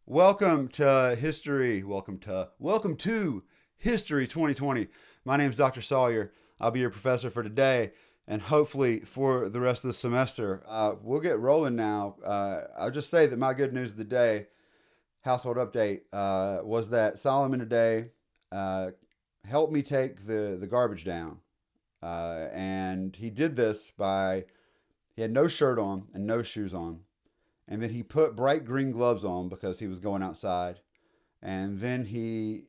Welcome to History. Welcome to History 2020. My name is Dr. Sawyer. I'll be your professor for today and hopefully for the rest of the semester. We'll get rolling now. I'll just say that my good news of the day, household update, was that Solomon today helped me take the garbage down. And he did this by, he had no shirt on and no shoes on. And then he put bright green gloves on because he was going outside. And then he,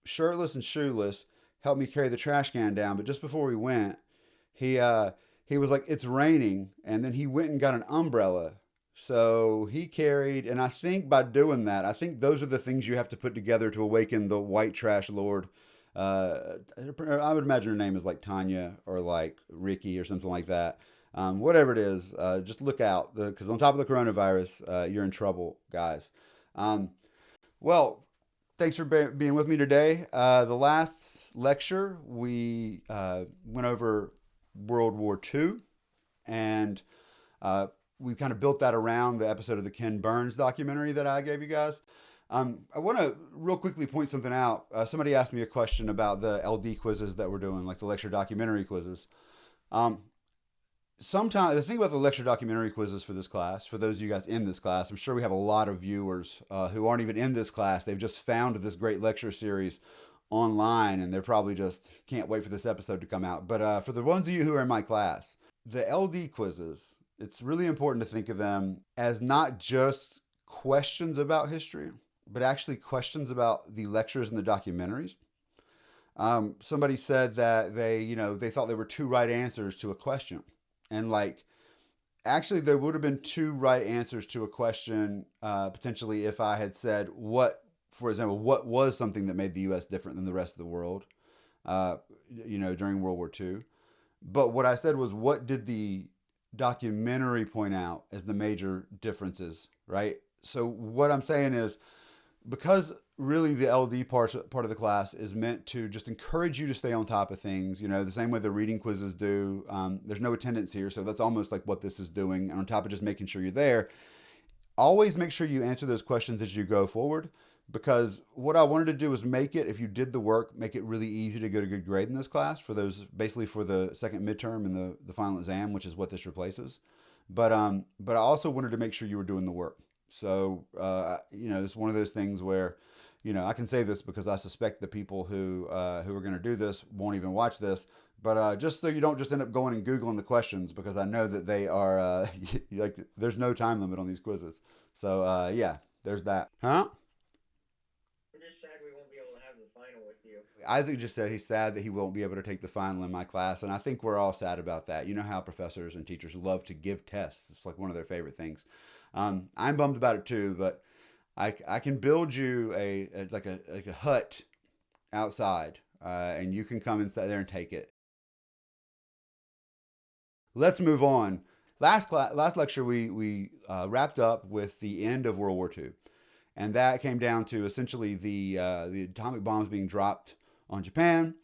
shirtless and shoeless, helped me carry the trash can down. But just before we went, he was like, "It's raining," and then he went and got an umbrella. So he carried, and I think by doing that, I think those are the things you have to put together to awaken the white trash lord. I would imagine her name is like Tanya or like Ricky or something like that. Whatever it is, just look out because on top of the coronavirus, you're in trouble, guys. Um, well, thanks for being with me today. The last lecture, we went over World War II, and we kind of built that around the episode of the Ken Burns documentary that I gave you guys. I want to real quickly point something out. Somebody asked me a question about the LD quizzes that we're doing, like the lecture documentary quizzes. Um, Sometimes the thing about the lecture documentary quizzes for this class, for those of you guys in this class, I'm sure we have a lot of viewers who aren't even in this class. They've just found this great lecture series online, and they're probably just can't wait for this episode to come out. But for the ones of you who are in my class, the LD quizzes, it's really important to think of them as not just questions about history, but actually questions about the lectures and the documentaries. Somebody said that they thought there were two right answers to a question. And like, actually, there would have been two right answers to a question potentially if I had said for example, what was something that made the U.S. different than the rest of the world, uh, during World War II. But what I said was, what did the documentary point out as the major differences, right? So what I'm saying is, because really the LD part of the class is meant to just encourage you to stay on top of things, the same way the reading quizzes do. There's no attendance here, so that's almost like what this is doing. And on top of just making sure you're there, always make sure you answer those questions as you go forward. Because what I wanted to do was make it, if you did the work, make it really easy to get a good grade in this class for those, basically for the second midterm and the final exam, which is what this replaces. But I also wanted to make sure you were doing the work. So, it's one of those things where, I can say this because I suspect the people who are going to do this won't even watch this. But just so you don't just end up going and Googling the questions, because I know that they are, like, there's no time limit on these quizzes. So, yeah, there's that. Huh? I'm just sad we won't be able to have the final with you. Isaac just said he's sad that he won't be able to take the final in my class, and I think we're all sad about that. You know how professors and teachers love to give tests; it's like one of their favorite things. I'm bummed about it too, but I can build you a hut outside, and you can come inside there and take it. Let's move on. Last lecture we wrapped up with the end of World War II, and that came down to essentially the atomic bombs being dropped on Japan.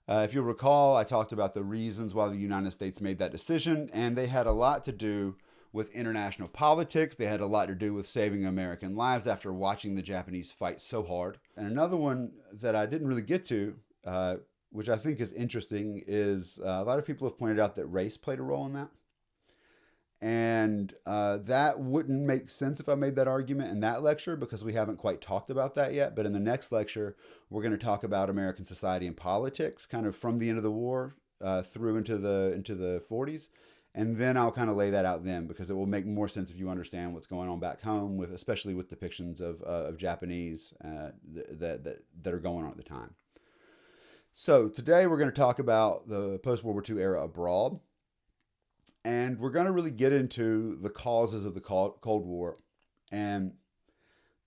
If you'll recall, I talked about the reasons why the United States made that decision, and they had a lot to do with international politics. They had a lot to do with saving American lives after watching the Japanese fight so hard. And another one that I didn't really get to, which I think is interesting, is a lot of people have pointed out that race played a role in that. And that wouldn't make sense if I made that argument in that lecture because we haven't quite talked about that yet. But in the next lecture, we're going to talk about American society and politics, kind of from the end of the war through into the 40s, and then I'll kind of lay that out then because it will make more sense if you understand what's going on back home, with especially with depictions of Japanese that are going on at the time. So today we're going to talk about the post World War II era abroad. And we're going to really get into the causes of the Cold War. And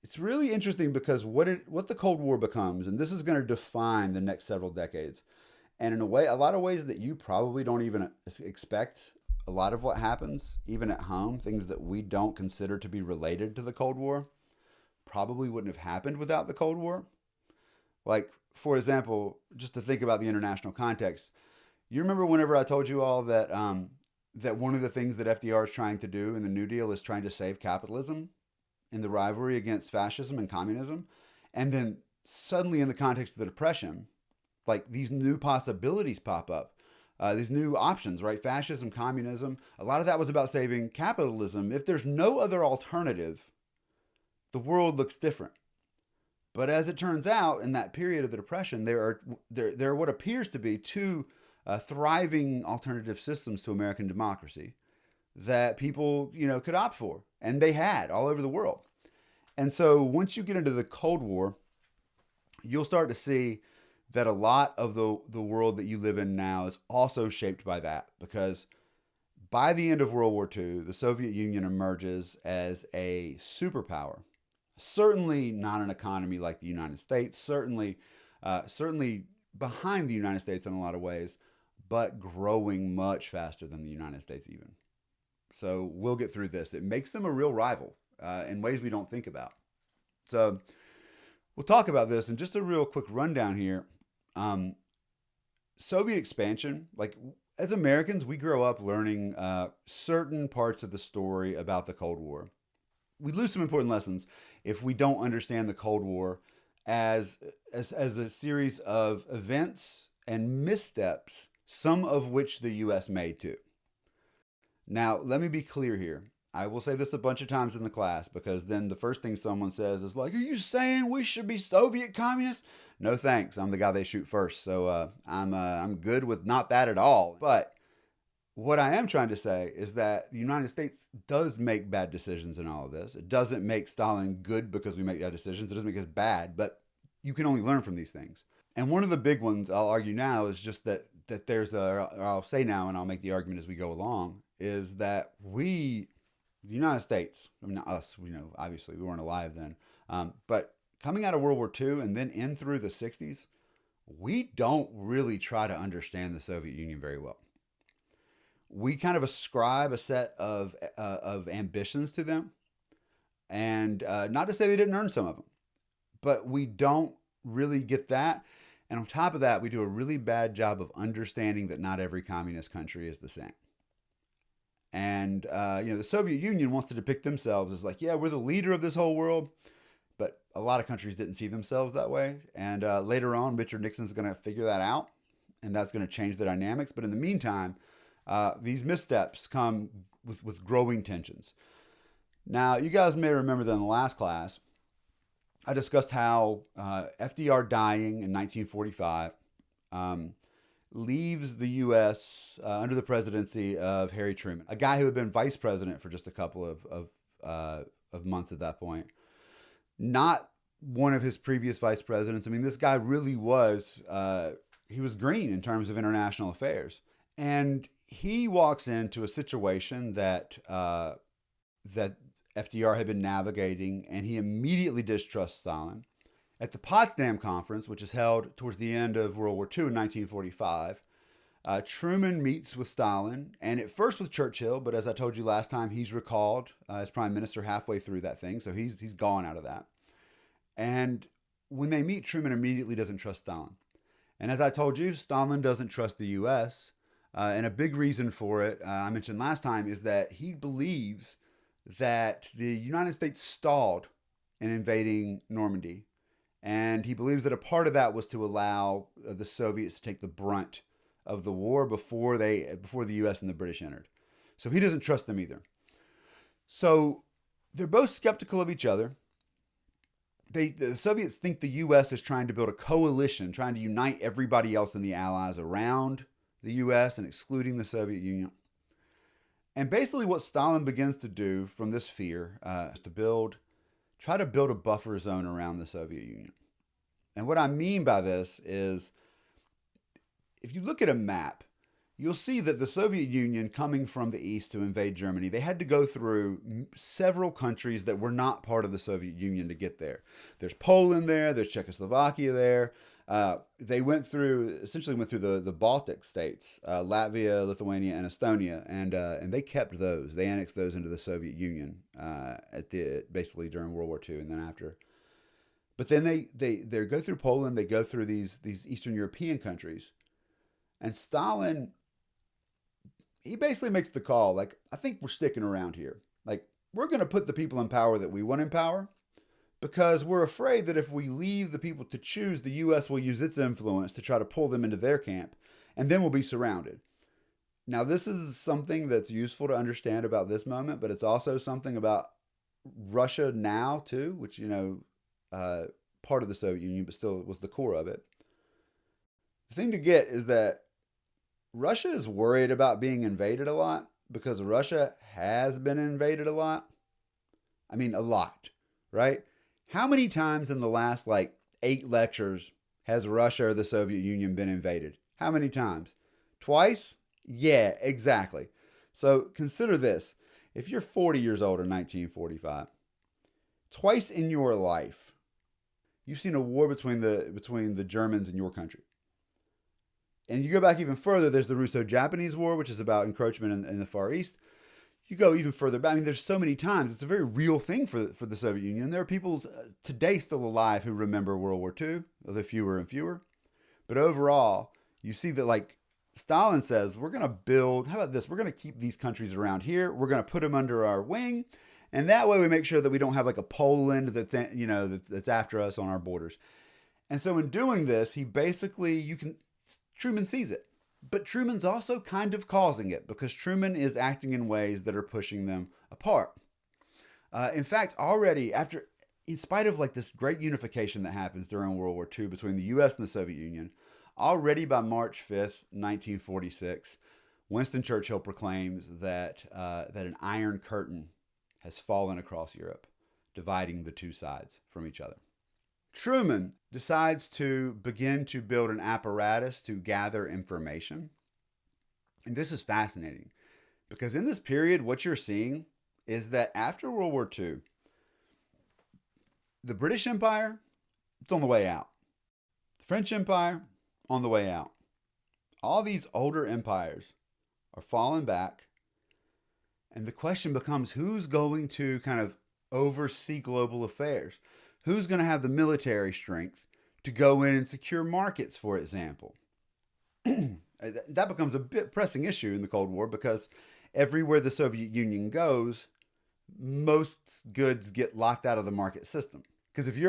it's really interesting because what the Cold War becomes, and this is going to define the next several decades. And in a lot of ways that you probably don't even expect, a lot of what happens, even at home, things that we don't consider to be related to the Cold War, probably wouldn't have happened without the Cold War. Like, for example, just to think about the international context, you remember whenever I told you all that one of the things that FDR is trying to do in the New Deal is trying to save capitalism. in the rivalry against fascism and communism. And then suddenly, in the context of the Depression, like these new possibilities pop up, these new options, right? Fascism, communism, a lot of that was about saving capitalism. If there's no other alternative, the world looks different. But as it turns out, in that period of the Depression, there are what appears to be two thriving alternative systems to American democracy that people, could opt for, and they had all over the world. And so once you get into the Cold War, you'll start to see that a lot of the world that you live in now is also shaped by that, because by the end of World War II, the Soviet Union emerges as a superpower. Certainly not an economy like the United States, certainly behind the United States in a lot of ways, but growing much faster than the United States even. So we'll get through this. It makes them a real rival in ways we don't think about. So we'll talk about this in just a real quick rundown here. Soviet expansion, like as Americans, we grow up learning certain parts of the story about the Cold War. We lose some important lessons if we don't understand the Cold War as a series of events and missteps, some of which the U.S. made too. Now, let me be clear here. I will say this a bunch of times in the class, because then the first thing someone says is like, "Are you saying we should be Soviet communists?" No thanks. I'm the guy they shoot first, so I'm good with not that at all. But what I am trying to say is that the United States does make bad decisions in all of this. It doesn't make Stalin good because we make bad decisions. It doesn't make us bad, but you can only learn from these things. And one of the big ones I'll argue now is just that there's a, or I'll say now, and I'll make the argument as we go along, is that the United States, I mean, not us, obviously we weren't alive then, but coming out of World War II and then in through the 60s, we don't really try to understand the Soviet Union very well. We kind of ascribe a set of ambitions to them, and not to say they didn't earn some of them, but we don't really get that. And on top of that, we do a really bad job of understanding that not every communist country is the same. And the Soviet Union wants to depict themselves as like, yeah, we're the leader of this whole world, but a lot of countries didn't see themselves that way. And later on, Richard Nixon's going to figure that out, and that's going to change the dynamics. But in the meantime, these missteps come with growing tensions. Now, you guys may remember that in the last class, I discussed how FDR dying in 1945 leaves the U.S. Under the presidency of Harry Truman, a guy who had been vice president for just a couple of months at that point. Not one of his previous vice presidents. I mean, this guy really was, he was green in terms of international affairs. And he walks into a situation that FDR had been navigating, and he immediately distrusts Stalin. At the Potsdam Conference, which is held towards the end of World War II in 1945, Truman meets with Stalin, and at first with Churchill, but as I told you last time, he's recalled as prime minister halfway through that thing, so he's gone out of that. And when they meet, Truman immediately doesn't trust Stalin. And as I told you, Stalin doesn't trust the U.S., and a big reason for it, I mentioned last time, is that he believes that the United States stalled in invading Normandy. And he believes that a part of that was to allow the Soviets to take the brunt of the war before the U.S. and the British entered. So he doesn't trust them either. So they're both skeptical of each other. The Soviets think the U.S. is trying to build a coalition, trying to unite everybody else in the Allies around the U.S. and excluding the Soviet Union. And basically what Stalin begins to do from this fear is to try to build a buffer zone around the Soviet Union. And what I mean by this is, if you look at a map, you'll see that the Soviet Union, coming from the east to invade Germany, they had to go through several countries that were not part of the Soviet Union to get there. There's Poland there, there's Czechoslovakia there. They essentially went through the Baltic states, Latvia, Lithuania, and Estonia, and they kept those. They annexed those into the Soviet Union basically during World War II and then after. But then they go through Poland, they go through these Eastern European countries, and Stalin, he basically makes the call, like, I think we're sticking around here. Like, we're going to put the people in power that we want in power because we're afraid that if we leave the people to choose, the U.S. will use its influence to try to pull them into their camp, and then we'll be surrounded. Now, this is something that's useful to understand about this moment, but it's also something about Russia now, too, which, part of the Soviet Union, but still was the core of it. The thing to get is that Russia is worried about being invaded a lot because Russia has been invaded a lot. I mean, a lot, right? How many times in the last 8 lectures has Russia or the Soviet Union been invaded? How many times? Twice? Yeah, exactly. So consider this. If you're 40 years old in 1945, twice in your life, you've seen a war between the Germans and your country. And you go back even further, there's the Russo-Japanese War, which is about encroachment in the Far East. You go even further back. I mean, there's so many times. It's a very real thing for the Soviet Union. There are people today still alive who remember World War II, although fewer and fewer. But overall, you see that Stalin says, we're going to build, how about this? We're going to keep these countries around here. We're going to put them under our wing. And that way we make sure that we don't have a Poland that's after us on our borders. And so in doing this, he basically, Truman sees it. But Truman's also kind of causing it because Truman is acting in ways that are pushing them apart. In fact, already in spite of this great unification that happens during World War II between the U.S. and the Soviet Union, already by March 5th, 1946, Winston Churchill proclaims that an iron curtain has fallen across Europe, dividing the two sides from each other. Truman decides to begin to build an apparatus to gather information. And this is fascinating because in this period, what you're seeing is that after World War II, the British Empire, it's on the way out. The French Empire, on the way out. All these older empires are falling back. And the question becomes, who's going to kind of oversee global affairs? Who's going to have the military strength to go in and secure markets, for example? That becomes a bit pressing issue in the Cold War because everywhere the Soviet Union goes, most goods get locked out of the market system. Because if you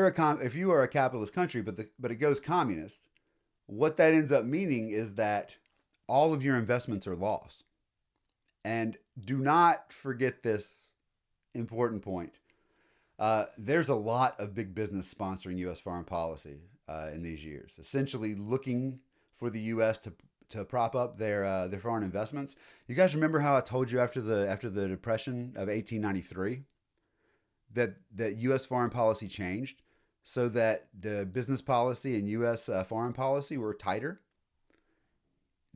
are a capitalist country, but it goes communist, what that ends up meaning is that all of your investments are lost. And do not forget this important point. There's a lot of big business sponsoring U.S. foreign policy in these years, essentially looking for the U.S. to prop up their foreign investments. You guys remember how I told you after the Depression of 1893 that U.S. foreign policy changed so that the business policy and U.S. Foreign policy were tighter?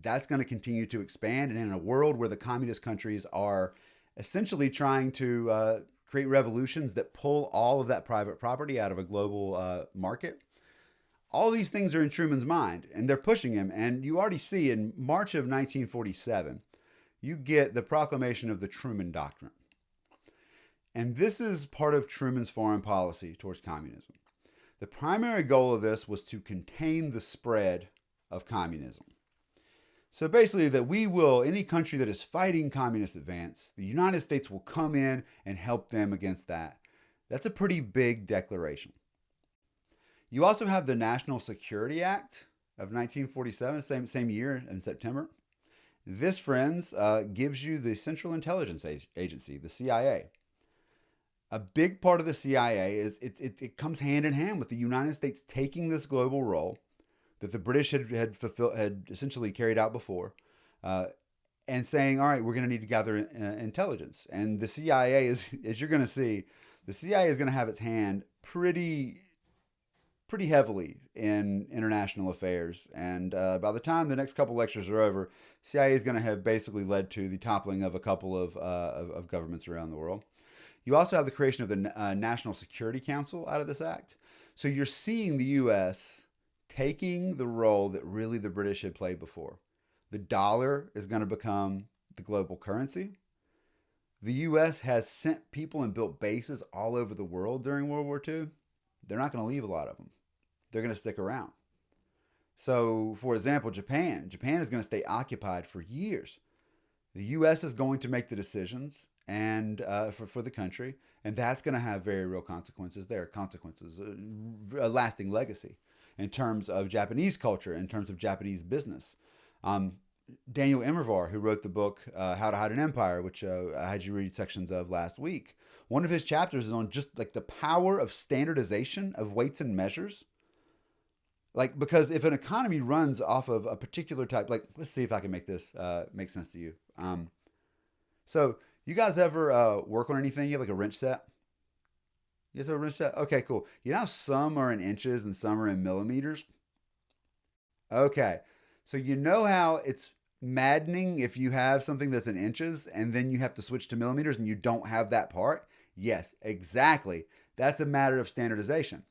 That's going to continue to expand, and in a world where the communist countries are essentially trying to create revolutions that pull all of that private property out of a global market. All these things are in Truman's mind, and they're pushing him. And you already see in March of 1947, you get the proclamation of the Truman Doctrine. And this is part of Truman's foreign policy towards communism. The primary goal of this was to contain the spread of communism. So basically that any country that is fighting communist advance, the United States will come in and help them against that. That's a pretty big declaration. You also have the National Security Act of 1947, same year in September. This, friends, gives you the Central Intelligence Agency, the CIA. A big part of the CIA is it comes hand in hand with the United States taking this global role that the British had essentially carried out before, and saying, all right, we're going to need to gather intelligence. And the CIA is, as you're going to see, the CIA is going to have its hand pretty heavily in international affairs. And by the time the next couple lectures are over, CIA is going to have basically led to the toppling of a couple of governments around the world. You also have the creation of the National Security Council out of this act. So you're seeing the U.S. taking the role that really the British had played before. The dollar is going to become the global currency. The U.S. has sent people and built bases all over the world during World War II. They're not going to leave a lot of them. They're going to stick around. So, for example, Japan is going to stay occupied for years. The U.S. is going to make the decisions, and for the country, and that's going to have very real consequences there. Consequences, a lasting legacy in terms of Japanese culture, in terms of Japanese business. Um, Daniel Immervar, who wrote the book How to Hide an Empire, which I had you read sections of last week, one of his chapters is on just like the power of standardization of weights and measures. Like, because if an economy runs off of a particular type, like, let's see if I can make this make sense to you. So, you guys ever work on anything? You have like a wrench set? You guys have a wrench set? Okay, cool. You know how some are in inches and some are in millimeters? Okay. So you know how it's maddening if you have something that's in inches and then you have to switch to millimeters and you don't have that part? Yes, exactly. That's a matter of standardization.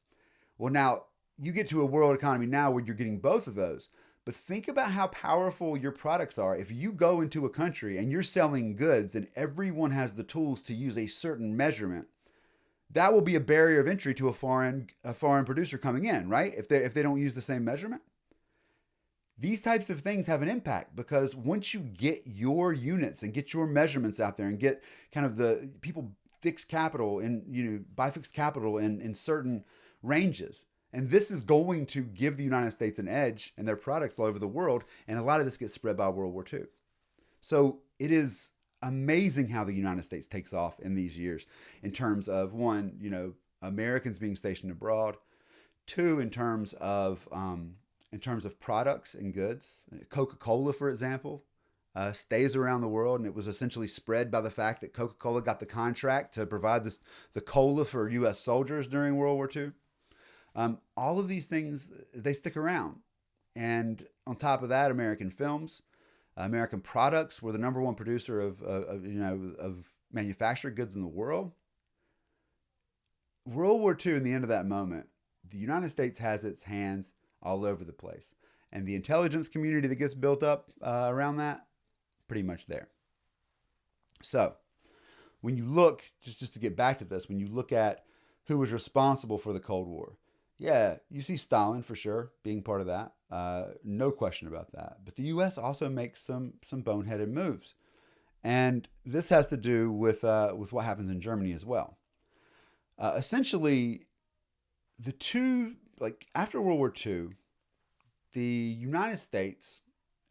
Well, now you get to a world economy now where you're getting both of those. But think about how powerful your products are. If you go into a country and you're selling goods and everyone has the tools to use a certain measurement, that will be a barrier of entry to a foreign producer coming in, right? If they don't use the same measurement. These types of things have an impact because once you get your units and get your measurements out there and get kind of the people fixed capital and buy fixed capital in certain ranges. And this is going to give the United States an edge in their products all over the world. And a lot of this gets spread by World War II. So it is amazing how the United States takes off in these years in terms of one, Americans being stationed abroad. Two, in terms of products and goods. Coca-Cola, for example, stays around the world, and it was essentially spread by the fact that Coca-Cola got the contract to provide the cola for U.S. soldiers during World War II. All of these things, they stick around. And on top of that, American films, American products were the number one producer of manufactured goods in the world. World War II, in the end of that moment, the United States has its hands all over the place. And the intelligence community that gets built up around that, pretty much there. So, when you look, just to get back to this, when you look at who was responsible for the Cold War, yeah, you see Stalin for sure being part of that. No question about that. But the U.S. also makes some boneheaded moves. And this has to do with what happens in Germany as well. Essentially, the two, like after World War II, the United States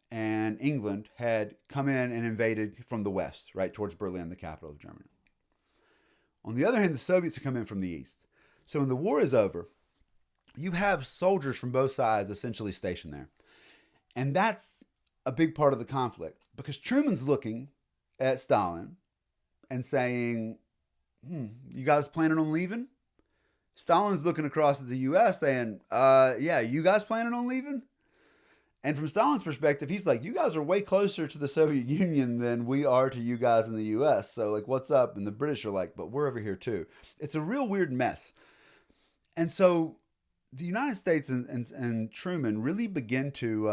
and England had come in and invaded from the west, right, towards Berlin, the capital of Germany. On the other hand, the Soviets had come in from the east. So when the war is over, you have soldiers from both sides essentially stationed there. And that's a big part of the conflict because Truman's looking at Stalin and saying, you guys planning on leaving? Stalin's looking across at the U.S. saying, yeah, you guys planning on leaving? And from Stalin's perspective, he's like, you guys are way closer to the Soviet Union than we are to you guys in the U.S. So, like, what's up? And the British are like, but we're over here too. It's a real weird mess. And so the United States and Truman really begin to,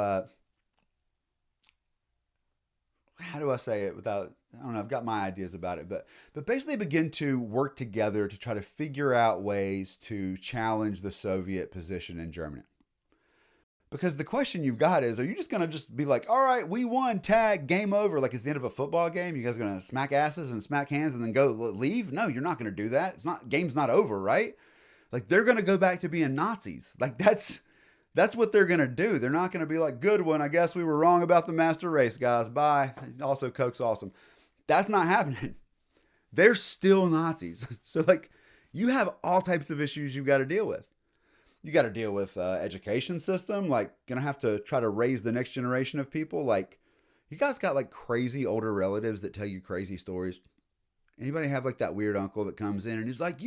how do I say it without, I don't know, I've got my ideas about it, but basically begin to work together to try to figure out ways to challenge the Soviet position in Germany. Because the question you've got is, are you just going to just be like, all right, we won, tag, game over, like it's the end of a football game? You guys going to smack asses and smack hands and then go leave? No, you're not going to do that. Game's not over, right? Like they're going to go back to being Nazis. Like that's what they're going to do. They're not going to be like, good one, I guess we were wrong about the master race, guys. Bye. Also, Coke's awesome. That's not happening. They're still Nazis. So like you have all types of issues you've got to deal with. You got to deal with education system, like gonna have to try to raise the next generation of people. Like you guys got like crazy older relatives that tell you crazy stories. Anybody have like that weird uncle that comes in and he's like,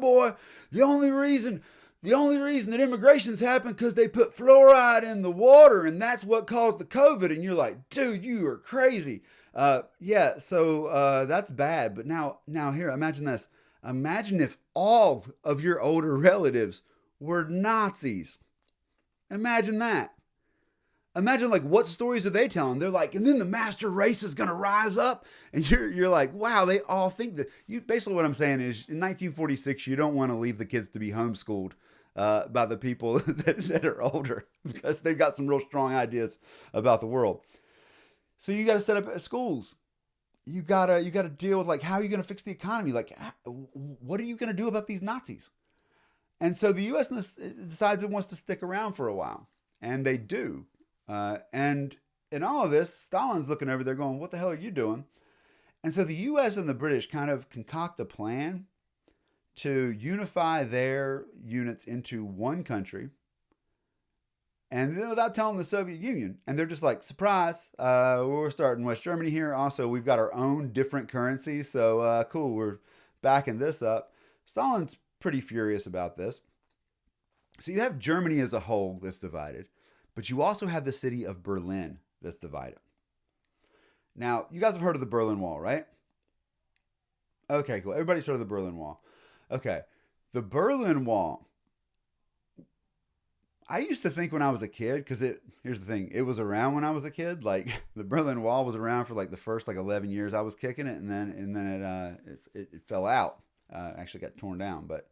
boy, the only reason that immigration's happened because they put fluoride in the water and that's what caused the COVID. And you're like, dude, you are crazy. Yeah, so that's bad. But now here, imagine this. Imagine if all of your older relatives were Nazis. Imagine that. Imagine like what stories are they telling? They're like, and then the master race is gonna rise up, and you're like, wow, they all think that. You basically what I'm saying is, in 1946, you don't want to leave the kids to be homeschooled by the people that are older because they've got some real strong ideas about the world. So you got to set up schools. you gotta deal with like how are you gonna fix the economy? Like, what are you gonna do about these Nazis? And so the U.S. decides it wants to stick around for a while, and they do. And in all of this, Stalin's looking over there, going, "What the hell are you doing?" And so the U.S. and the British kind of concoct a plan to unify their units into one country, and then without telling the Soviet Union. And they're just like, surprise, we're starting West Germany here. Also, we've got our own different currency, so cool, we're backing this up. Stalin's pretty furious about this. So you have Germany as a whole that's divided, but you also have the city of Berlin that's divided. Now, you guys have heard of the Berlin Wall, right? Okay, cool. Everybody's heard of the Berlin Wall. Okay. The Berlin Wall, I used to think when I was a kid, because here's the thing, it was around when I was a kid. Like the Berlin Wall was around for like the first like 11 years I was kicking it, and then it fell out. Actually got torn down, but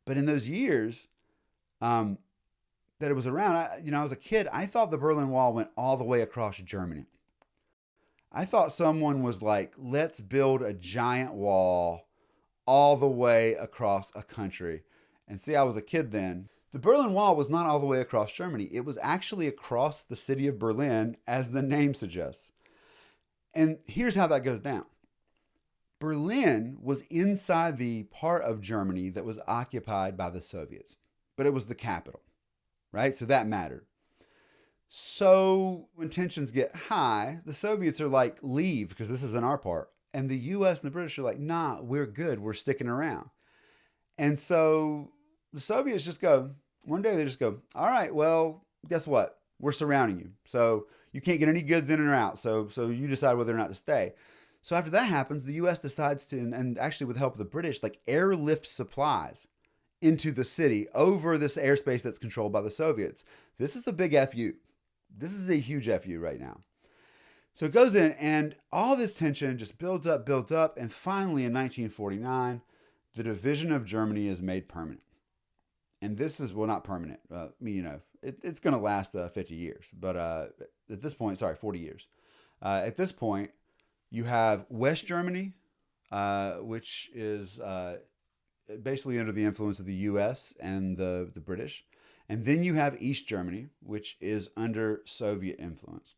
in those years um, that it was around, I was a kid. I thought the Berlin Wall went all the way across Germany. I thought someone was like, let's build a giant wall all the way across a country. And see, I was a kid then. The Berlin Wall was not all the way across Germany. It was actually across the city of Berlin, as the name suggests. And here's how that goes down. Berlin was inside the part of Germany that was occupied by the Soviets, but it was the capital, right? So that mattered. So when tensions get high, the Soviets are like, leave, because this is in our part. And the US and the British are like, nah, we're good. We're sticking around. And so the Soviets just go, one day they just go, all right, well, guess what? We're surrounding you. So you can't get any goods in or out. So you decide whether or not to stay. So after that happens, the US decides to, and actually with the help of the British, like airlift supplies into the city over this airspace that's controlled by the Soviets. This is a big FU. This is a huge FU right now. So it goes in, and all this tension just builds up, and finally in 1949, the division of Germany is made permanent. And this is, well, not permanent. It's going to last 50 years. But at this point, 40 years. At this point, you have West Germany, which is basically under the influence of the U.S. and the British. And then you have East Germany, which is under Soviet influence.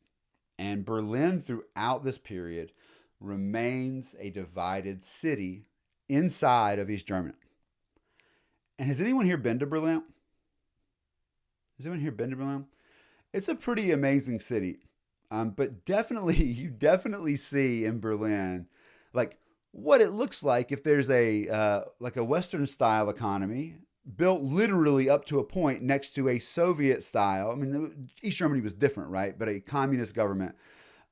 And Berlin, throughout this period, remains a divided city inside of East Germany. And has anyone here been to Berlin? Has anyone here been to Berlin? It's a pretty amazing city. But definitely, you definitely see in Berlin, like what it looks like if there's a Western style economy built literally up to a point next to a Soviet style. I mean, East Germany was different, right? But a communist government.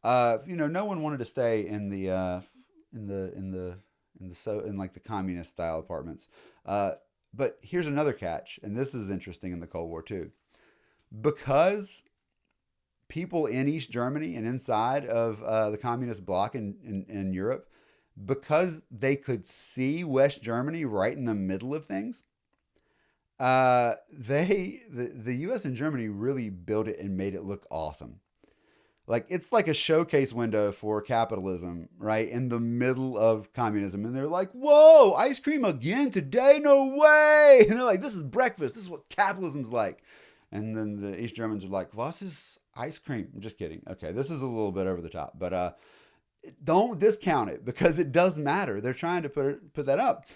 No one wanted to stay in like the communist style apartments. But here's another catch, and this is interesting in the Cold War too, because people in East Germany and inside of the communist bloc in Europe, because they could see West Germany right in the middle of things. The U.S. and Germany really built it and made it look awesome. Like it's like a showcase window for capitalism, right? In the middle of communism. And they're like, whoa, ice cream again today? No way. And they're like, this is breakfast. This is what capitalism's like. And then the East Germans are like, well, this is ice cream. I'm just kidding. Okay, this is a little bit over the top. But don't discount it because it does matter. They're trying to put that up.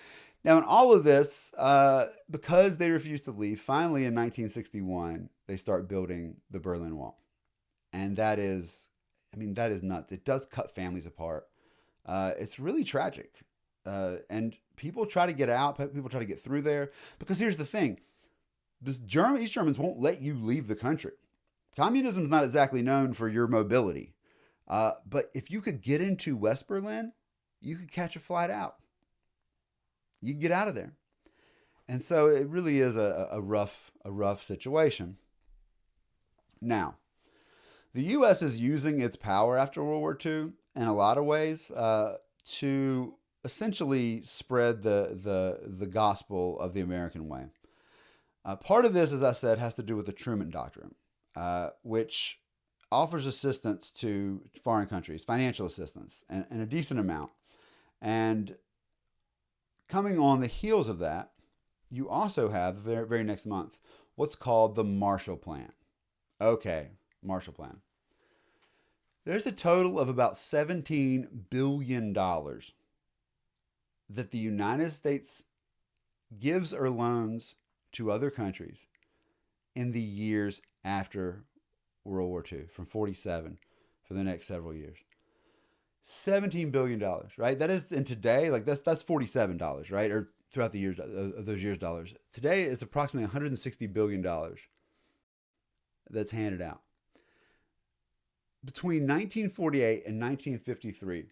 Now, in all of this, because they refused to leave, finally in 1961, they start building the Berlin Wall. And that is nuts. It does cut families apart. It's really tragic. And people try to get out. People try to get through there. Because here's the thing. East Germans won't let you leave the country. Communism is not exactly known for your mobility. But if you could get into West Berlin, you could catch a flight out. You get out of there. And so it really is a rough situation. Now, the U.S. is using its power after World War II in a lot of ways to essentially spread the gospel of the American way. Part of this, as I said, has to do with the Truman Doctrine, which offers assistance to foreign countries, financial assistance, and a decent amount. And coming on the heels of that, you also have the very next month what's called the Marshall Plan. Okay, Marshall Plan. There's a total of about $17 billion that the United States gives or loans to other countries in the years after World War II, from 47 for the next several years. $17 billion, right? That is, in today, like that's $47, right? Or throughout the years of those years dollars. Today it's approximately $160 billion that's handed out. Between 1948 and 1953,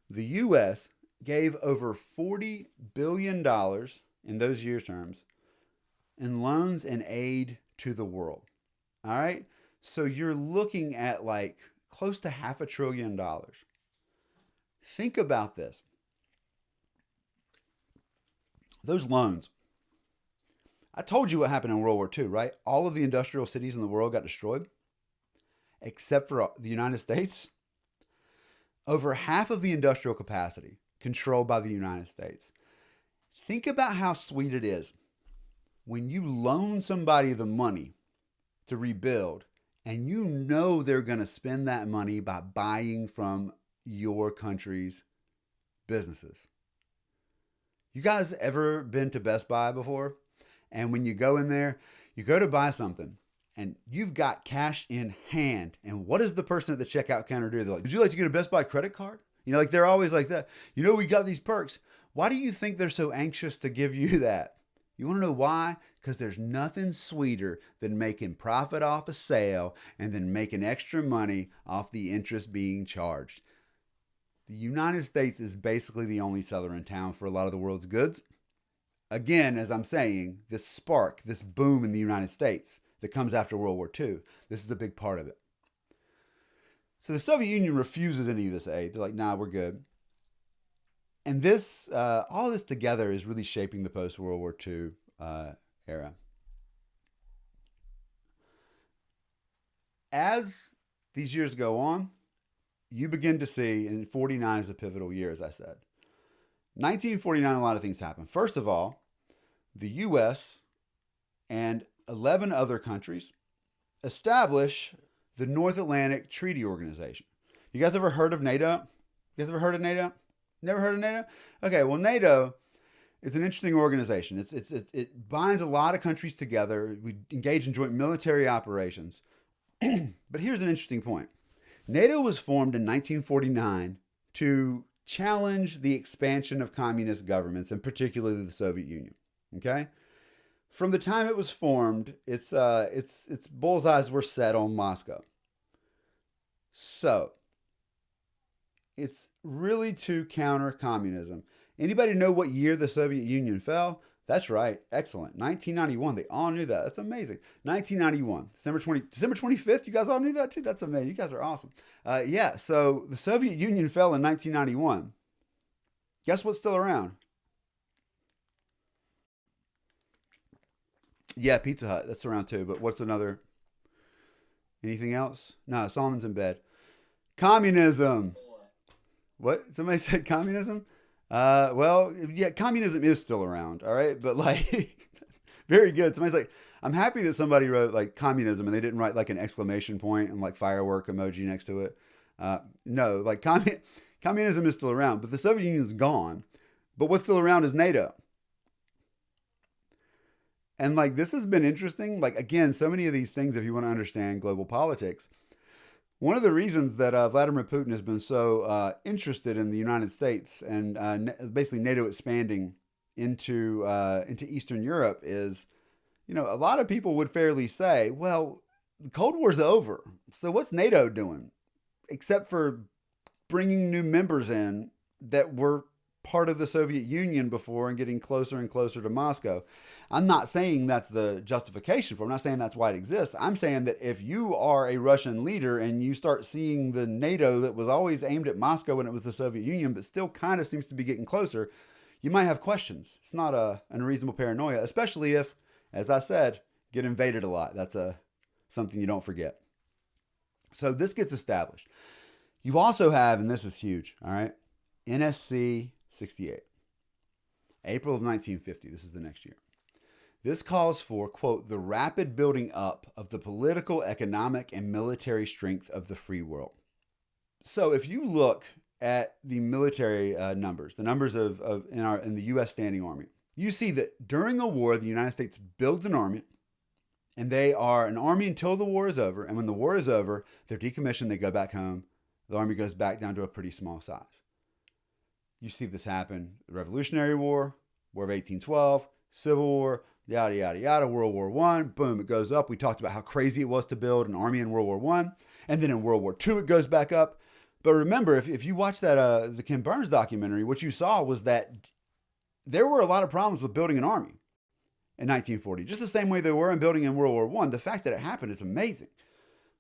the U.S. gave over $40 billion in those years' terms in loans and aid to the world. All right? So you're looking at like close to $500 billion. Think about this. Those loans. I told you what happened in World War II, right? All of the industrial cities in the world got destroyed, except for the United States. Over half of the industrial capacity controlled by the United States. Think about how sweet it is when you loan somebody the money to rebuild and you know they're going to spend that money by buying from your country's businesses. You guys ever been to Best Buy before? And when you go in there, you go to buy something and you've got cash in hand. And what does the person at the checkout counter do? They're like, would you like to get a Best Buy credit card? You know, like they're always like that. You know, we got these perks. Why do you think they're so anxious to give you that? You want to know why? Because there's nothing sweeter than making profit off a sale and then making extra money off the interest being charged. The United States is basically the only seller in town for a lot of the world's goods. Again, as I'm saying, this spark, this boom in the United States that comes after World War II, this is a big part of it. So the Soviet Union refuses any of this aid. They're like, nah, we're good. And this, all this together is really shaping the post-World War II era. As these years go on, you begin to see, and 49 is a pivotal year, as I said. 1949, a lot of things happen. First of all, the U.S. and 11 other countries establish the North Atlantic Treaty Organization. You guys ever heard of NATO? You guys ever heard of NATO? Never heard of NATO? Okay, well, NATO is an interesting organization. It binds a lot of countries together. We engage in joint military operations. But here's an interesting point. NATO was formed in 1949 to challenge the expansion of communist governments, and particularly the Soviet Union. Okay? From the time it was formed, its bullseyes were set on Moscow. So, it's really to counter communism. Anybody know what year the Soviet Union fell? That's right. Excellent. 1991. They all knew that. That's amazing. 1991. December 25th. You guys all knew that too? That's amazing. You guys are awesome. Yeah, so the Soviet Union fell in 1991. Guess what's still around? Yeah, Pizza Hut. That's around too. But what's another? Anything else? No, Solomon's in bed. Communism. What? Somebody said communism? Well, yeah, communism is still around, all right? But like, very good. Somebody's like, I'm happy that somebody wrote like communism and they didn't write like an exclamation point and like firework emoji next to it. No, like communism is still around, but the Soviet Union is gone. But what's still around is NATO. And like, this has been interesting. Like, again, so many of these things, if you want to understand global politics, one of the reasons that Vladimir Putin has been so interested in the United States and basically NATO expanding into Eastern Europe is, you know, a lot of people would fairly say, well, the Cold War's over. So what's NATO doing? Except for bringing new members in that were part of the Soviet Union before and getting closer and closer to Moscow. I'm not saying that's the justification for it. I'm not saying that's why it exists. I'm saying that if you are a Russian leader and you start seeing the NATO that was always aimed at Moscow when it was the Soviet Union, but still kind of seems to be getting closer, you might have questions. It's not an unreasonable paranoia, especially if, as I said, get invaded a lot. That's something you don't forget. So this gets established. You also have, and this is huge, all right, NSC 68, April of 1950. This is the next year. This calls for, quote, the rapid building up of the political, economic, and military strength of the free world. So if you look at the military numbers, the numbers in the U.S. standing army, you see that during a war, the United States builds an army, and they are an army until the war is over. And when the war is over, they're decommissioned, they go back home. The army goes back down to a pretty small size. You see this happen: the Revolutionary War, War of 1812, Civil War, yada, yada, yada, World War I, boom, it goes up. We talked about how crazy it was to build an army in World War I. And then in World War II, it goes back up. But remember, if you watch that the Ken Burns documentary, what you saw was that there were a lot of problems with building an army in 1940, just the same way there were in building in World War I. The fact that it happened is amazing.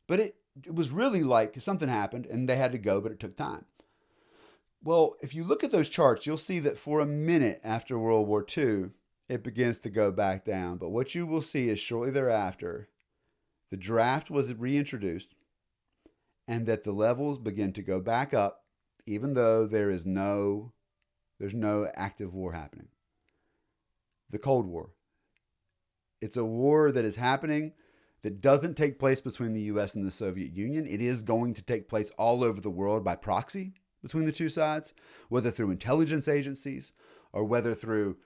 But it was really like something happened and they had to go, but it took time. Well, if you look at those charts, you'll see that for a minute after World War II, it begins to go back down. But what you will see is shortly thereafter, the draft was reintroduced and that the levels begin to go back up, even though there's no active war happening. The Cold War. It's a war that is happening that doesn't take place between the U.S. and the Soviet Union. It is going to take place all over the world by proxy between the two sides, whether through intelligence agencies or whether through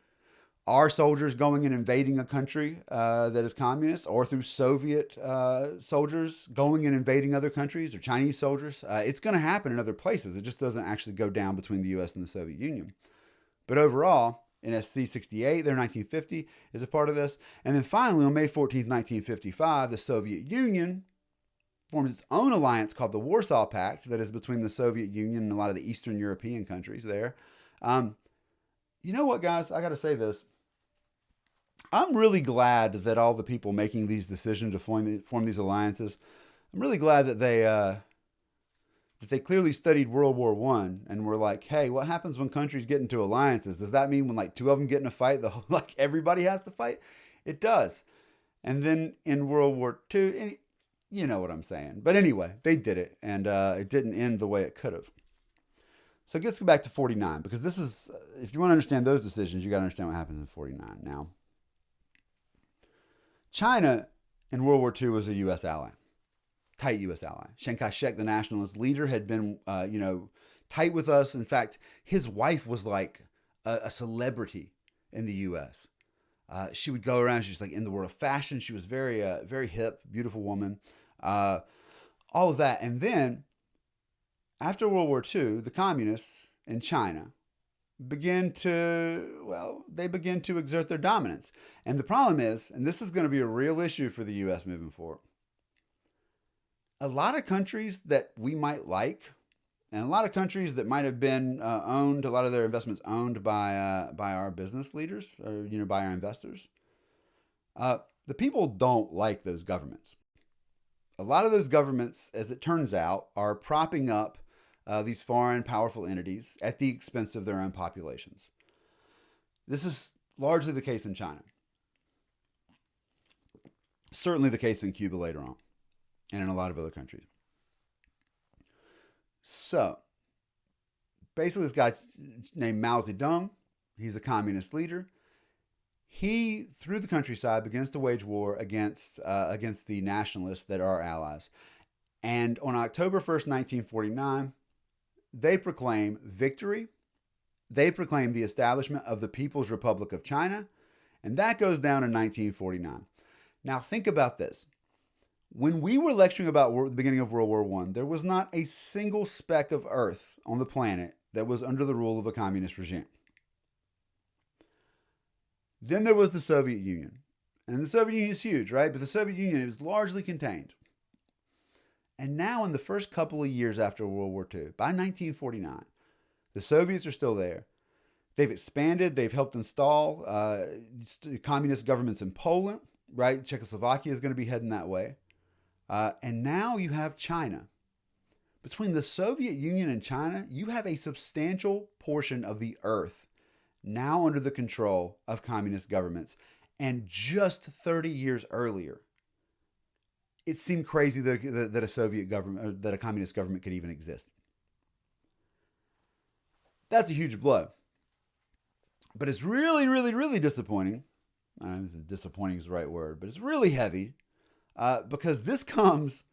our soldiers going and invading a country that is communist, or through Soviet soldiers going and invading other countries, or Chinese soldiers. It's going to happen in other places. It just doesn't actually go down between the U.S. and the Soviet Union. But overall, NSC 68, their 1950, is a part of this. And then finally, on May 14th, 1955, the Soviet Union forms its own alliance called the Warsaw Pact, that is between the Soviet Union and a lot of the Eastern European countries there. You know what, guys? I got to say this. I'm really glad that all the people making these decisions to form these alliances, I'm really glad that they clearly studied World War I and were like, hey, what happens when countries get into alliances? Does that mean when like two of them get in a fight, like everybody has to fight? It does. And then in World War II, you know what I'm saying. But anyway, they did it, and it didn't end the way it could have. So let's go back to 49, because this is, if you want to understand those decisions, you got to understand what happens in 49. Now, China in World War II was a U.S. ally, tight U.S. ally. Chiang Kai-shek, the nationalist leader, had been, tight with us. In fact, his wife was like a celebrity in the U.S. She would go around. She was like in the world of fashion. She was very, very hip, beautiful woman. All of that. And then after World War II, the communists in China begin to exert their dominance. And the problem is, and this is going to be a real issue for the U.S. moving forward, a lot of countries that we might like, and a lot of countries that might have been owned, a lot of their investments owned by our business leaders, or by our investors, the people don't like those governments. A lot of those governments, as it turns out, are propping up these foreign powerful entities at the expense of their own populations. This is largely the case in China. Certainly the case in Cuba later on, and in a lot of other countries. So, basically this guy named Mao Zedong, he's a communist leader. He, through the countryside, begins to wage war against the nationalists that are our allies. And on October 1st, 1949, they proclaim victory. They proclaim the establishment of the People's Republic of China. And that goes down in 1949. Now, think about this. When we were lecturing about the beginning of World War I, there was not a single speck of earth on the planet that was under the rule of a communist regime. Then there was the Soviet Union. And the Soviet Union is huge, right? But the Soviet Union was largely contained. And now in the first couple of years after World War II, by 1949, the Soviets are still there. They've expanded. They've helped install communist governments in Poland, right? Czechoslovakia is going to be heading that way. And now you have China. Between the Soviet Union and China, you have a substantial portion of the earth now under the control of communist governments. And just 30 years earlier, it seemed crazy that a Soviet government, or that a communist government could even exist. That's a huge blow. But it's really, really, really disappointing. I don't know if disappointing is the right word, but it's really heavy because this comes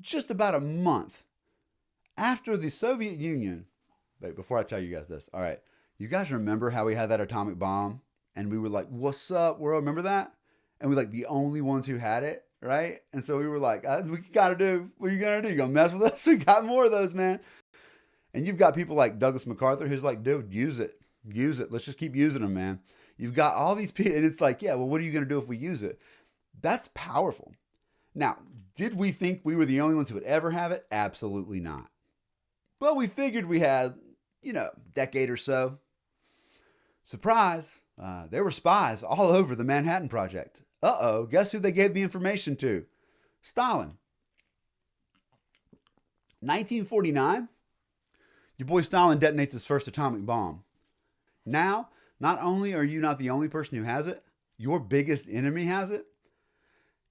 just about a month after the Soviet Union. Wait, before I tell you guys this, all right, you guys remember how we had that atomic bomb and we were like, "What's up, world?" Remember that? And we were like the only ones who had it, right? And so we were like, "We gotta do. What are you gonna do? You gonna mess with us? We got more of those, man." And you've got people like Douglas MacArthur who's like, "Dude, use it. Use it. Let's just keep using them, man." You've got all these people, and it's like, yeah, well, what are you going to do if we use it? That's powerful. Now, did we think we were the only ones who would ever have it? Absolutely not. But we figured we had, decade or so. Surprise, there were spies all over the Manhattan Project. Uh-oh, guess who they gave the information to? Stalin. 1949, your boy Stalin detonates his first atomic bomb. Now, not only are you not the only person who has it, your biggest enemy has it.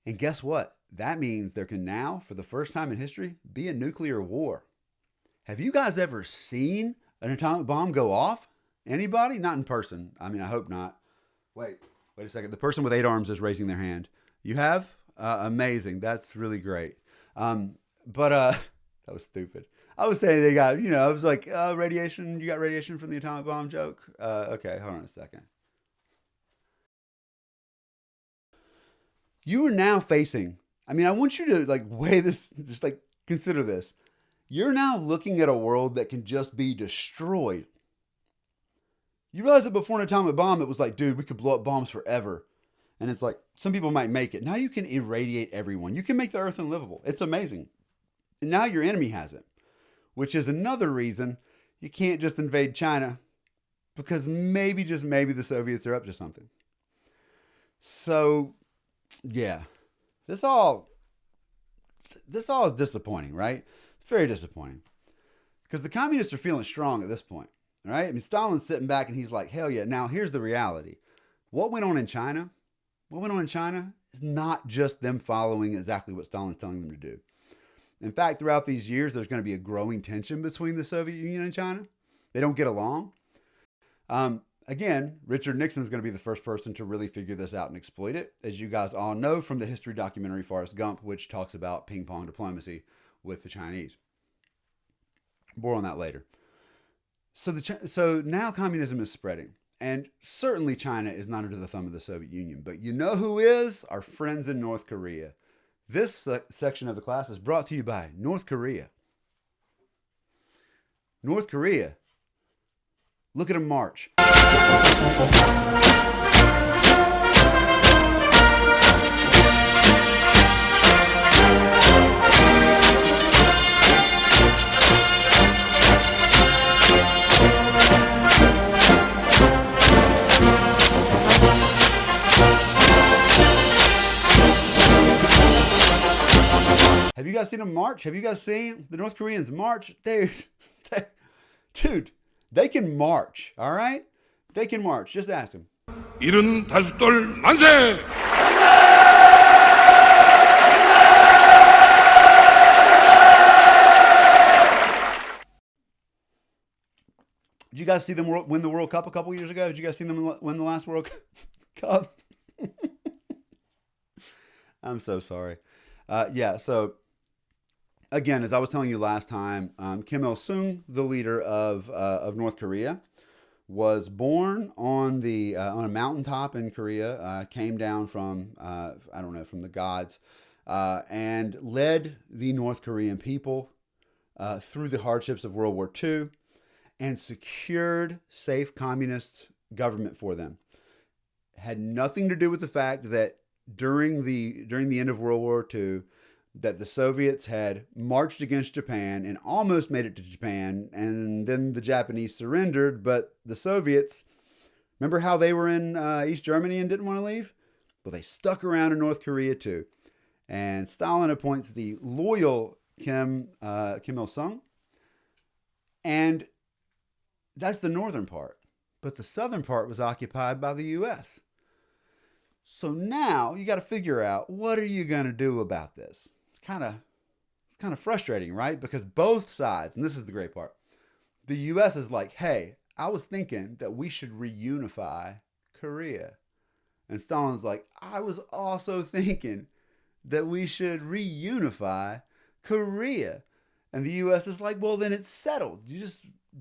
And guess what? That means there can now, for the first time in history, be a nuclear war. Have you guys ever seen an atomic bomb go off? Anybody? Not in person. I mean, I hope not. Wait a second. The person with 8 arms is raising their hand. You have? Amazing. That's really great. That was stupid. I was saying they got, I was like, radiation. You got radiation from the atomic bomb joke? Okay, hold on a second. You are now facing, I want you to weigh this, just consider this. You're now looking at a world that can just be destroyed. You realize that before an atomic bomb, it was like, dude, we could blow up bombs forever. And it's like, some people might make it. Now you can irradiate everyone. You can make the earth unlivable. It's amazing. And now your enemy has it. Which is another reason you can't just invade China, because maybe, just maybe, the Soviets are up to something. So, yeah, this all is disappointing, right? It's very disappointing because the communists are feeling strong at this point, right? Stalin's sitting back and he's like, hell yeah. Now, here's the reality. What went on in China is not just them following exactly what Stalin's telling them to do. In fact, throughout these years, there's going to be a growing tension between the Soviet Union and China. They don't get along. Again, Richard Nixon is going to be the first person to really figure this out and exploit it, as you guys all know from the history documentary Forrest Gump, which talks about ping pong diplomacy with the Chinese. More on that later. So now communism is spreading, and certainly China is not under the thumb of the Soviet Union. But you know who is? Our friends in North Korea. This section of the class is brought to you by North Korea. North Korea. Look at them march. Have you guys seen them march? Have you guys seen the North Koreans march? Dude, they can march, all right? They can march. Just ask them. 이른 다섯돌 만세! Did you guys see them win the World Cup a couple years ago? Did you guys see them win the last World Cup? I'm so sorry. So again, as I was telling you last time, Kim Il-sung, the leader of North Korea, was born on a mountaintop in Korea, came down from, from the gods, and led the North Korean people through the hardships of World War II and secured safe communist government for them. Had nothing to do with the fact that during the end of World War II, that the Soviets had marched against Japan and almost made it to Japan, and then the Japanese surrendered, but the Soviets, remember how they were in East Germany and didn't want to leave? Well, they stuck around in North Korea too. And Stalin appoints the loyal Kim Il-sung, and that's the northern part. But the southern part was occupied by the U.S. So now you got to figure out, what are you going to do about this? It's kind of frustrating, right? Because both sides, and this is the great part, the U.S. is like, hey, I was thinking that we should reunify Korea. And Stalin's like, I was also thinking that we should reunify Korea. And the U.S. is like, well, then it's settled.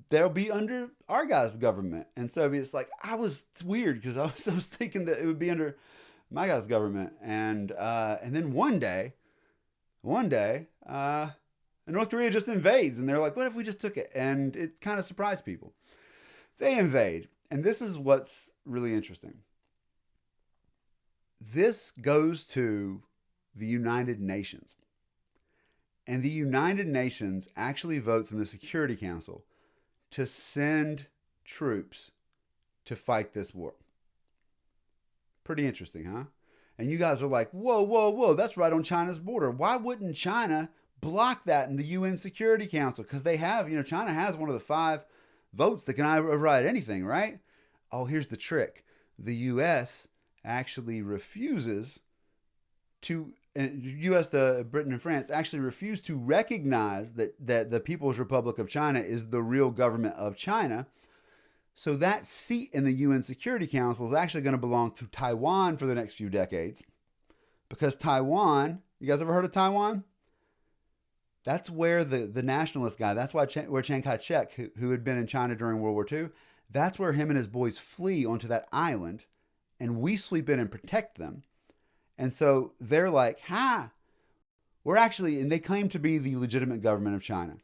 They'll be under our guys' government. And Soviets like, it's weird because I was thinking that it would be under my guys' government. And then one day, North Korea just invades, and they're like, what if we just took it? And it kind of surprised people. They invade, and this is what's really interesting. This goes to the United Nations. And the United Nations actually votes in the Security Council to send troops to fight this war. Pretty interesting, huh? And you guys are like, whoa, that's right on China's border. Why wouldn't China block that in the UN Security Council? Because they have, China has one of the 5 votes that can override anything, right? Oh, here's the trick. The U.S. actually refuses to, U.S., Britain, and France actually refuse to recognize that the People's Republic of China is the real government of China. So that seat in the UN Security Council is actually going to belong to Taiwan for the next few decades. Because Taiwan, you guys ever heard of Taiwan? That's where the nationalist guy, that's where Chiang Kai-shek, who had been in China during World War II, that's where him and his boys flee onto that island, and we sweep in and protect them. And so they're like, we're actually, and they claim to be the legitimate government of China.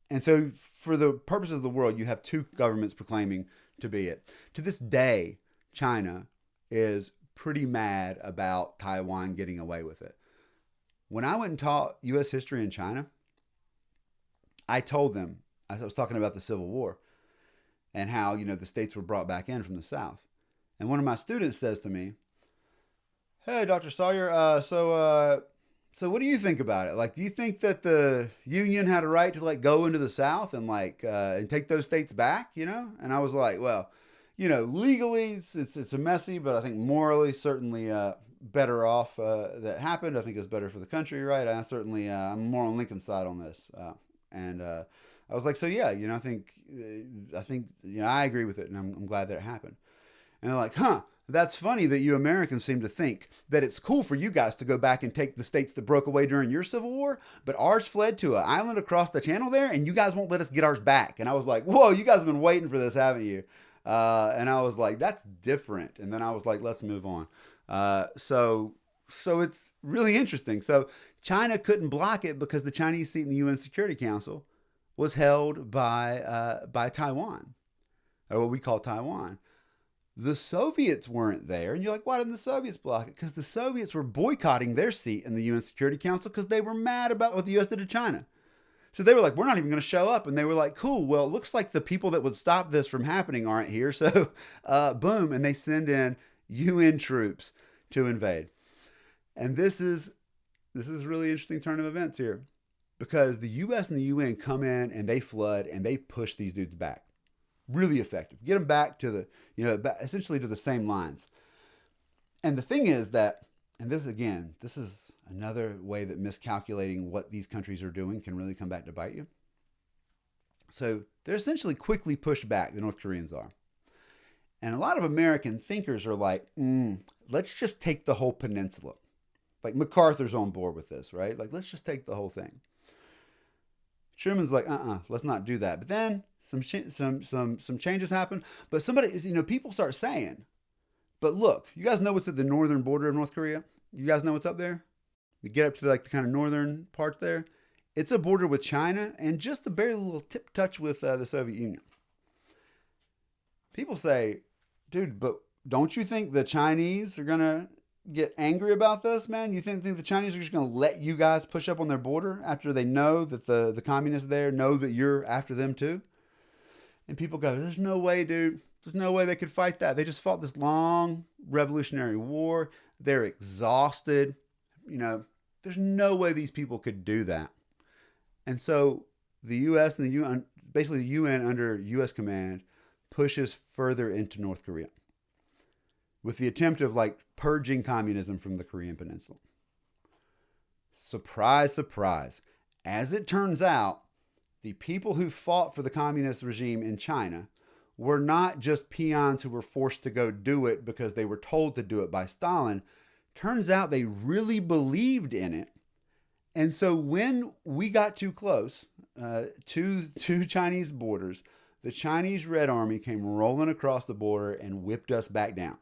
And so for the purposes of the world, you have 2 governments proclaiming to be it. To this day, China is pretty mad about Taiwan getting away with it. When I went and taught U.S. history in China, I told them, I was talking about the Civil War and how, the states were brought back in from the South. And one of my students says to me, hey, Dr. Sawyer, so what do you think about it? Like, do you think that the Union had a right to go into the South and and take those states back, And I was like, well, legally it's a messy, but I think morally certainly better off that happened. I think it's better for the country, right? I'm more on Lincoln's side on this. I was like, so yeah, I think I agree with it, and I'm glad that it happened. And they're like, that's funny that you Americans seem to think that it's cool for you guys to go back and take the states that broke away during your Civil War, but ours fled to an island across the channel there, and you guys won't let us get ours back. And I was like, whoa, you guys have been waiting for this, haven't you? And I was like, that's different. And then I was like, let's move on. So it's really interesting. So China couldn't block it because the Chinese seat in the UN Security Council was held by Taiwan, or what we call Taiwan. The Soviets weren't there. And you're like, why didn't the Soviets block it? Because the Soviets were boycotting their seat in the UN Security Council because they were mad about what the U.S. did to China. So they were like, we're not even going to show up. And they were like, cool, well, it looks like the people that would stop this from happening aren't here. So boom, and they send in UN troops to invade. And this is a really interesting turn of events here, because the U.S. and the UN come in and they flood and they push these dudes back. Really effective. Get them back to essentially to the same lines. And the thing is that, and this is another way that miscalculating what these countries are doing can really come back to bite you. So they're essentially quickly pushed back, the North Koreans are. And a lot of American thinkers are like, let's just take the whole peninsula. Like MacArthur's on board with this, right? Like, let's just take the whole thing. Truman's like, let's not do that. But then some changes happen. But people start saying, but look, you guys know what's at the northern border of North Korea? You guys know what's up there? You get up to the kind of northern parts there. It's a border with China and just a very little tip touch with the Soviet Union. People say, dude, but don't you think the Chinese are going to get angry about this, man? You think the Chinese are just going to let you guys push up on their border after they know that the communists there know that you're after them too? And people go, there's no way, dude. There's no way they could fight that. They just fought this long revolutionary war. They're exhausted. There's no way these people could do that. And so the U.S. and the UN, basically the UN under U.S. command, pushes further into North Korea with the attempt of purging communism from the Korean Peninsula. Surprise, surprise. As it turns out, the people who fought for the communist regime in China were not just peons who were forced to go do it because they were told to do it by Stalin. Turns out they really believed in it. And so when we got too close to Chinese borders, the Chinese Red Army came rolling across the border and whipped us back down.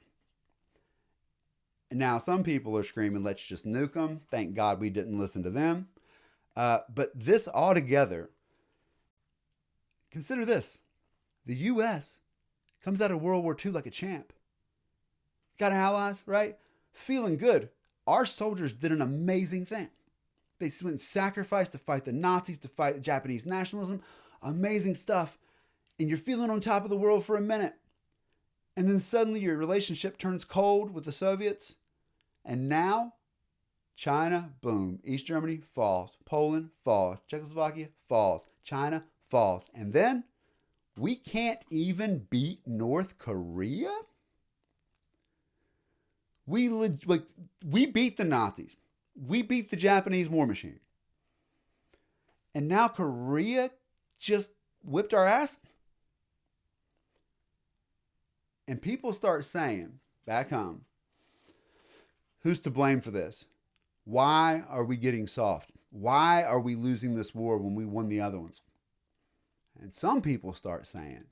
And now some people are screaming, let's just nuke them. Thank God we didn't listen to them. But this altogether, consider this. The U.S. comes out of World War II like a champ. Got allies, right? Feeling good. Our soldiers did an amazing thing. They went and sacrificed to fight the Nazis, to fight Japanese nationalism. Amazing stuff. And you're feeling on top of the world for a minute. And then suddenly your relationship turns cold with the Soviets. And now, China, boom. East Germany falls. Poland falls. Czechoslovakia falls. China falls. And then we can't even beat North Korea? We beat the Nazis. We beat the Japanese war machine. And now Korea just whipped our ass? And people start saying, back home, who's to blame for this? Why are we getting soft? Why are we losing this war when we won the other ones? And some people start saying,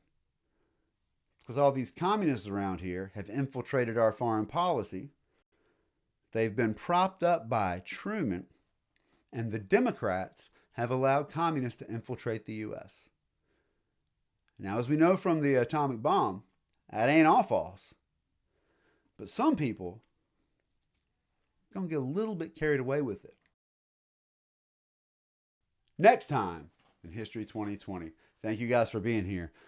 because all these communists around here have infiltrated our foreign policy. They've been propped up by Truman, and the Democrats have allowed communists to infiltrate the U.S. Now, as we know from the atomic bomb, that ain't all false. But some people are going to get a little bit carried away with it. Next time in History 2020. Thank you guys for being here.